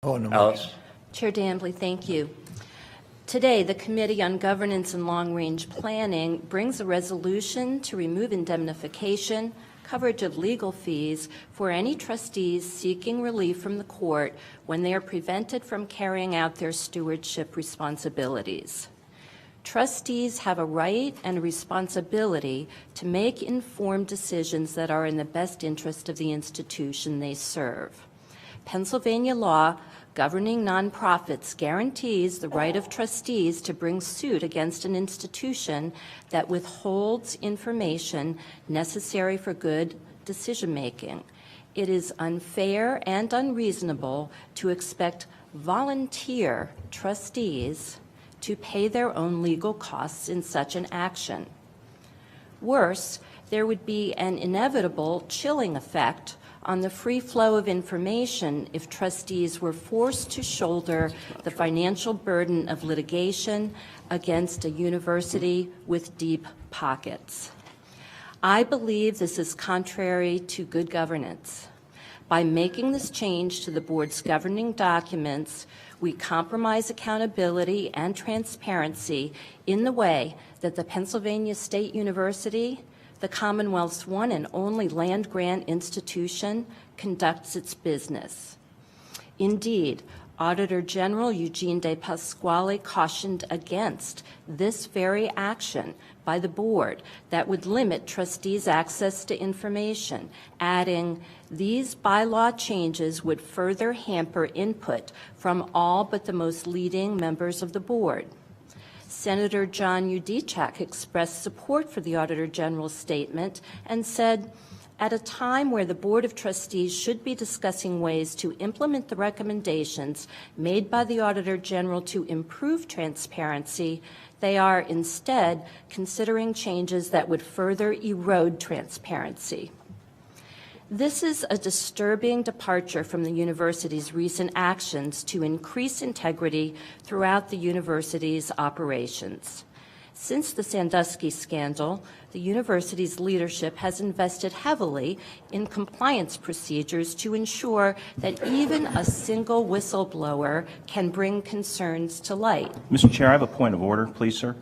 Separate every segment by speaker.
Speaker 1: Alice?
Speaker 2: Chair Danbley, thank you. Today, the Committee on Governance and Long-Range Planning brings a resolution to remove indemnification, coverage of legal fees for any trustees seeking relief from the court when they are prevented from carrying out their stewardship responsibilities. Trustees have a right and a responsibility to make informed decisions that are in the best interest of the institution they serve. Pennsylvania law governing nonprofits guarantees the right of trustees to bring suit against an institution that withholds information necessary for good decision-making. It is unfair and unreasonable to expect volunteer trustees to pay their own legal costs in such an action. Worse, there would be an inevitable chilling effect on the free flow of information if trustees were forced to shoulder the financial burden of litigation against a university with deep pockets. I believe this is contrary to good governance. By making this change to the board's governing documents, we compromise accountability and transparency in the way that the Pennsylvania State University, the Commonwealth's one and only land-grant institution, conducts its business. Indeed, Auditor General Eugene De Pasquale cautioned against this very action by the board that would limit trustees' access to information, adding, "These bylaw changes would further hamper input from all but the most leading members of the board." Senator John Udechak expressed support for the Auditor General's statement and said, "At a time where the Board of Trustees should be discussing ways to implement the recommendations made by the Auditor General to improve transparency, they are instead considering changes that would further erode transparency." This is a disturbing departure from the university's recent actions to increase integrity throughout the university's operations. Since the Sandusky scandal, the university's leadership has invested heavily in compliance procedures to ensure that even a single whistleblower can bring concerns to light.
Speaker 3: Mr. Chair, I have a point of order, please, sir.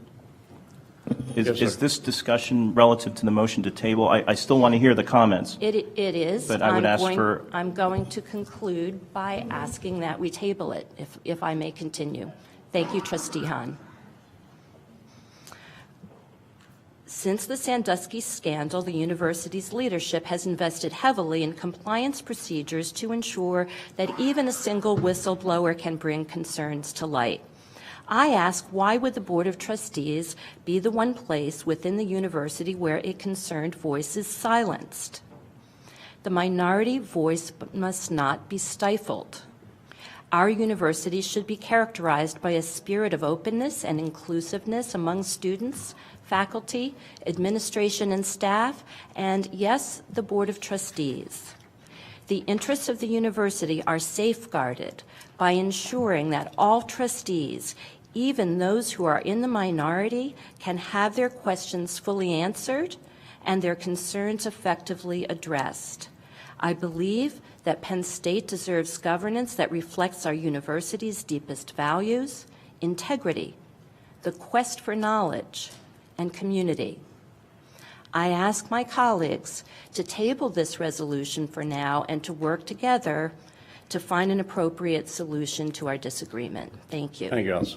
Speaker 1: Yes, sir.
Speaker 3: Is this discussion relative to the motion to table? I still want to hear the comments.
Speaker 2: It is.
Speaker 3: But I would
Speaker 2: I'm going to conclude by asking that we table it, if I may continue. Thank you, Trustee Hahn. Since the Sandusky scandal, the university's leadership has invested heavily in compliance procedures to ensure that even a single whistleblower can bring concerns to light. I ask, why would the Board of Trustees be the one place within the university where a concerned voice is silenced? The minority voice must not be stifled. Our university should be characterized by a spirit of openness and inclusiveness among students, faculty, administration, and staff, and yes, the Board of Trustees. The interests of the university are safeguarded by ensuring that all trustees, even those who are in the minority, can have their questions fully answered and their concerns effectively addressed. I believe that Penn State deserves governance that reflects our university's deepest values, integrity, the quest for knowledge, and community. I ask my colleagues to table this resolution for now and to work together to find an appropriate solution to our disagreement. Thank you.
Speaker 1: Thank you, Alice.